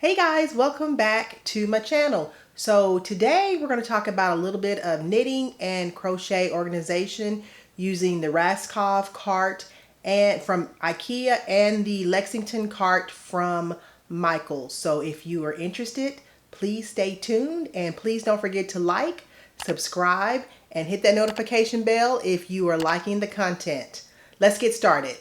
Hey guys, welcome back to my channel. So today we're going to talk about a little bit of knitting and crochet organization using the Raskog Cart and from Ikea and the Lexington Cart from Michaels. So if you are interested, please stay tuned and please don't forget to like, subscribe, and hit that notification bell if you are liking the content. Let's get started.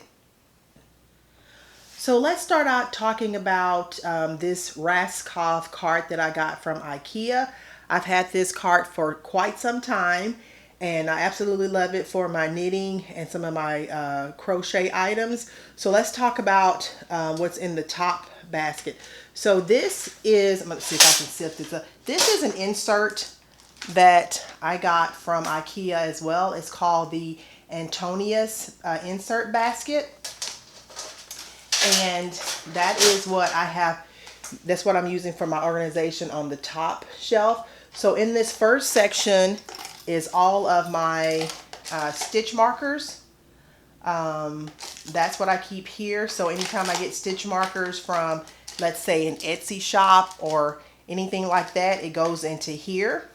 So let's start out talking about this Raskog cart that I got from Ikea. I've had this cart for quite some time and I absolutely love it for my knitting and some of my crochet items. So let's talk about what's in the top basket. So this is, I'm going to see if I can sift this up. This is an insert that I got from Ikea as well. It's called the Antonius insert basket. And that is what I have, that's what I'm using for my organization on the top shelf. So in this first section is all of my stitch markers. That's what I keep here. So anytime I get stitch markers from, let's say, an Etsy shop or anything like that, it goes into here.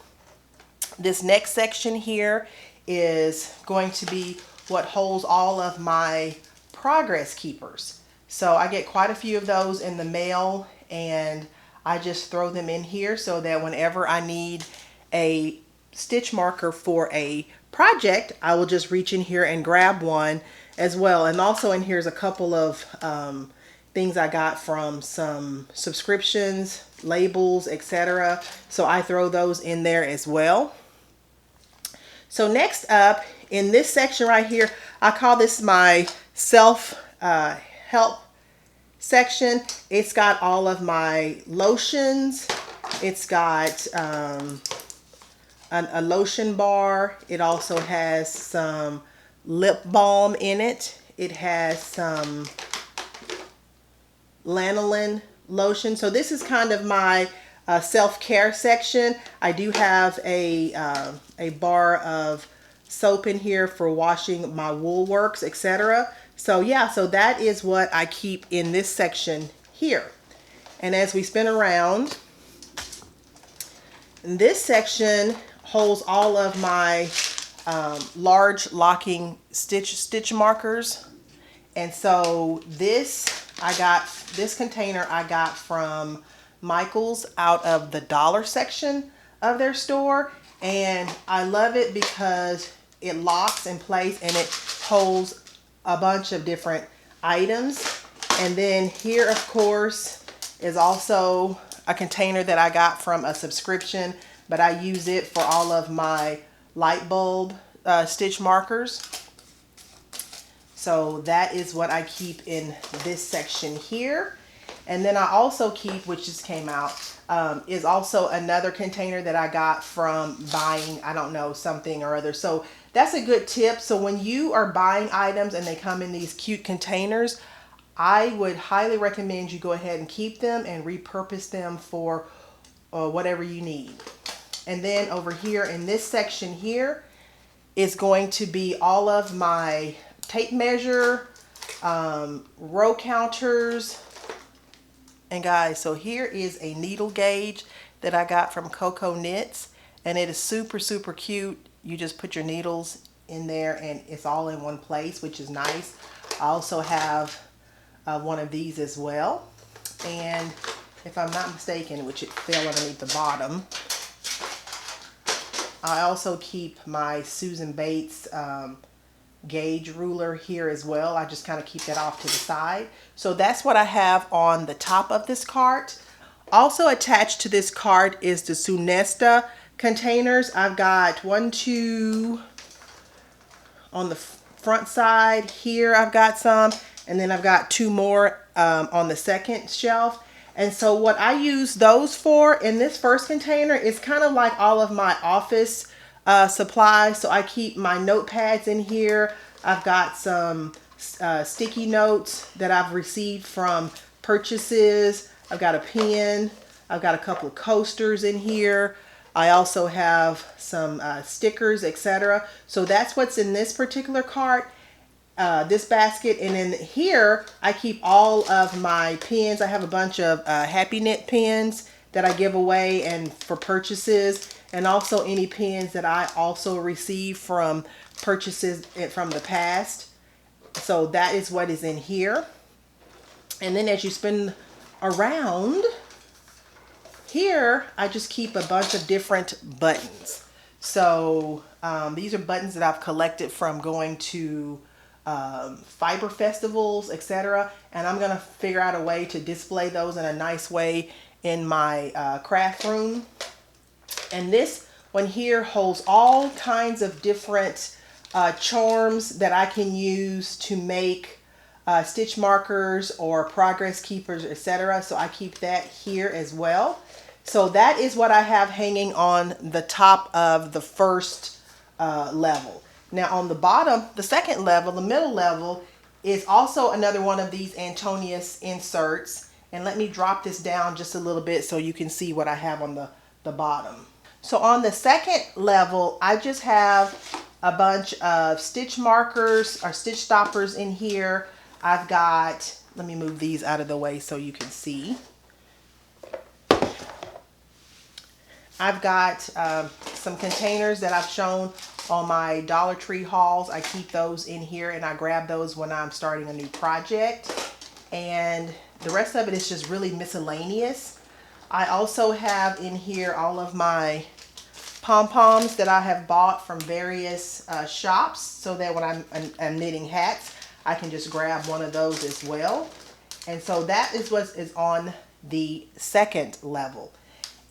This next section here is going to be what holds all of my progress keepers. So I get quite a few of those in the mail and I just throw them in here so that whenever I need a stitch marker for a project, I will just reach in here and grab one as well. And also in here is a couple of things I got from some subscriptions, labels, etc. So I throw those in there as well. So next up in this section right here, I call this my help section. It's got all of my lotions. It's got a lotion bar. It also has some lip balm in it. It has some lanolin lotion. So this is kind of my self-care section. I do have a bar of soap in here for washing my wool works, etc. So yeah, so that is what I keep in this section here. And as we spin around, this section holds all of my large locking stitch markers. And so this container I got from Michaels out of the dollar section of their store. And I love it because it locks in place and it holds a bunch of different items. And then here, of course, is also a container that I got from a subscription, but I use it for all of my light bulb stitch markers. So that is what I keep in this section here. And then I also keep, which just came out, is also another container that I got from buying, I don't know, something or other. So that's a good tip. So when you are buying items and they come in these cute containers, I would highly recommend you go ahead and keep them and repurpose them for whatever you need. And then over here in this section here is going to be all of my tape measure, row counters. And guys, so here is a needle gauge that I got from Coco Knits, and it is super, super cute. You just put your needles in there and it's all in one place, which is nice. I also have one of these as well. And if I'm not mistaken, which it fell underneath the bottom, I also keep my Susan Bates gauge ruler here as well. I just kind of keep that off to the side. So that's what I have on the top of this cart. Also attached to this cart is the Sunnersta containers. I've got 1, 2 on the front side here. I've got some, and then I've got 2 more on the second shelf. And so what I use those for in this first container is kind of like all of my office supplies. So I keep my notepads in here. I've got some sticky notes that I've received from purchases. I've got a pen. I've got a couple of coasters in here. I also have some stickers, etc. So that's what's in this particular cart. this basket, and then here I keep all of my pins. I have a bunch of Happee Knit pins that I give away and for purchases, and also any pins that I also receive from purchases from the past. So that is what is in here. And then as you spin around here, I just keep a bunch of different buttons. So these are buttons that I've collected from going to fiber festivals, etc. And I'm gonna figure out a way to display those in a nice way in my craft room. And this one here holds all kinds of different charms that I can use to make stitch markers or progress keepers, etc. So I keep that here as well. So that is what I have hanging on the top of the first level. Now on the bottom, the second level, the middle level, is also another one of these Antonius inserts. And let me drop this down just a little bit so you can see what I have on the bottom. So on the second level, I just have a bunch of stitch markers or stitch stoppers in here. I've got, let me move these out of the way so you can see. I've got some containers that I've shown on my Dollar Tree hauls. I keep those in here and I grab those when I'm starting a new project. And the rest of it is just really miscellaneous. I also have in here all of my pom-poms that I have bought from various shops, so that when I'm knitting hats, I can just grab one of those as well. And so that is what is on the second level.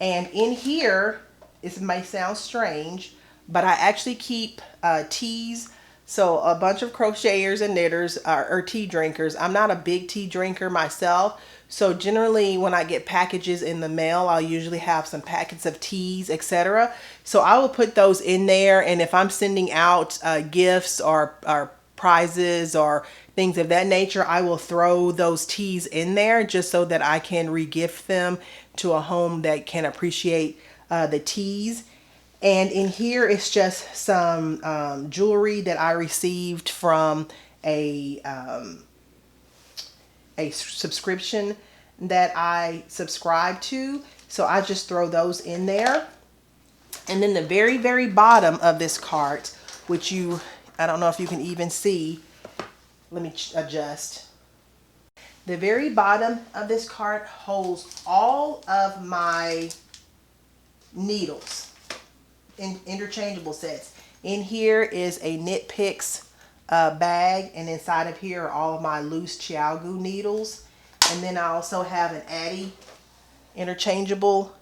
And in here, it may sound strange, but I actually keep teas. So a bunch of crocheters and knitters or tea drinkers. I'm not a big tea drinker myself. So generally when I get packages in the mail, I'll usually have some packets of teas, etc. So I will put those in there. And if I'm sending out gifts or prizes or things of that nature, I will throw those teas in there just so that I can regift them to a home that can appreciate the teas. And in here it's just some jewelry that I received from a subscription that I subscribe to. So I just throw those in there. And then the very, very bottom of this cart, which I don't know if you can even see. Let me adjust. The very bottom of this cart holds all of my needles in interchangeable sets. In here is a Knit Picks bag, and inside of here are all of my loose Chiaogu needles. And then I also have an Addy interchangeable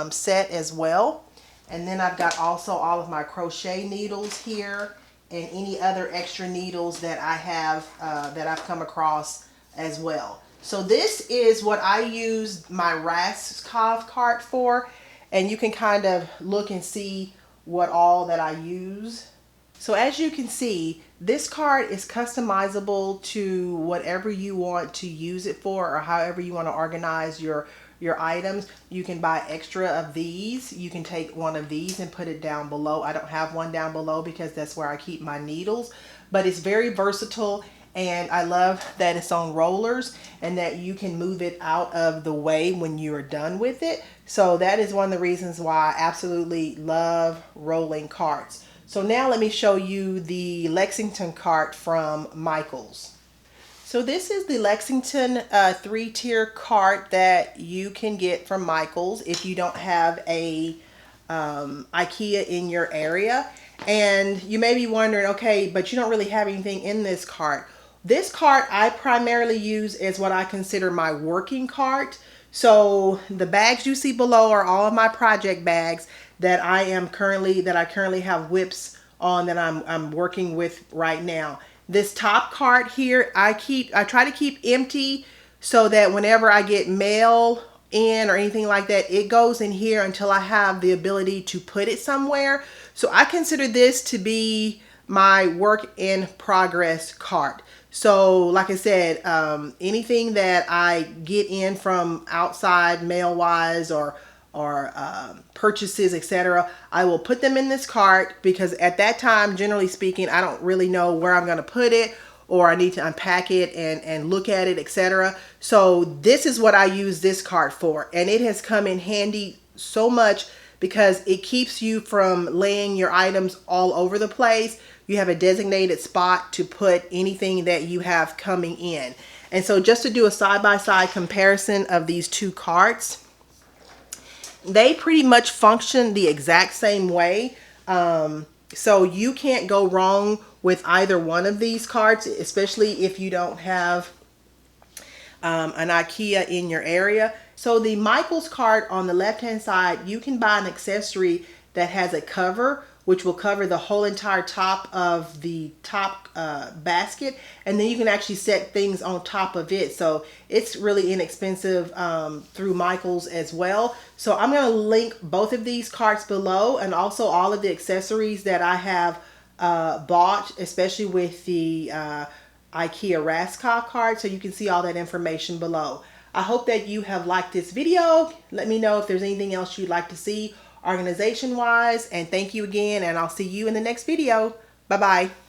set as well. And then I've got also all of my crochet needles here and any other extra needles that I have that I've come across as well. So this is what I use my Raskog cart for, and you can kind of look and see what all that I use. So as you can see, this cart is customizable to whatever you want to use it for, or however you want to organize your items. You can buy extra of these. You can take one of these and put it down below. I don't have one down below because that's where I keep my needles, but it's very versatile. And I love that it's on rollers and that you can move it out of the way when you are done with it. So that is one of the reasons why I absolutely love rolling carts. So now let me show you the Lexington cart from Michaels. So this is the Lexington 3-tier cart that you can get from Michaels if you don't have a Ikea in your area. And you may be wondering, okay, but you don't really have anything in this cart. This cart I primarily use as what I consider my working cart. So the bags you see below are all of my project bags that I currently have whips on that I'm working with right now. This top cart here, I try to keep empty so that whenever I get mail in or anything like that, it goes in here until I have the ability to put it somewhere. So I consider this to be my work in progress cart. So like I said, anything that I get in from outside mail wise or purchases, etc., I will put them in this cart because at that time, generally speaking, I don't really know where I'm going to put it, or I need to unpack it and look at it, etc. So this is what I use this cart for, and it has come in handy so much because it keeps you from laying your items all over the place. You have a designated spot to put anything that you have coming in. And so just to do a side-by-side comparison of these two carts, they pretty much function the exact same way. So you can't go wrong with either one of these carts, especially if you don't have an Ikea in your area. So the Michaels cart on the left hand side, you can buy an accessory that has a cover, which will cover the whole entire top of the top basket, and then you can actually set things on top of it. So it's really inexpensive through Michaels as well. So I'm going to link both of these carts below, and also all of the accessories that I have bought, especially with the Ikea Raskog Cart, so you can see all that information below. I hope that you have liked this video. Let me know if there's anything else you'd like to see organization wise, and thank you again, and I'll see you in the next video. Bye bye.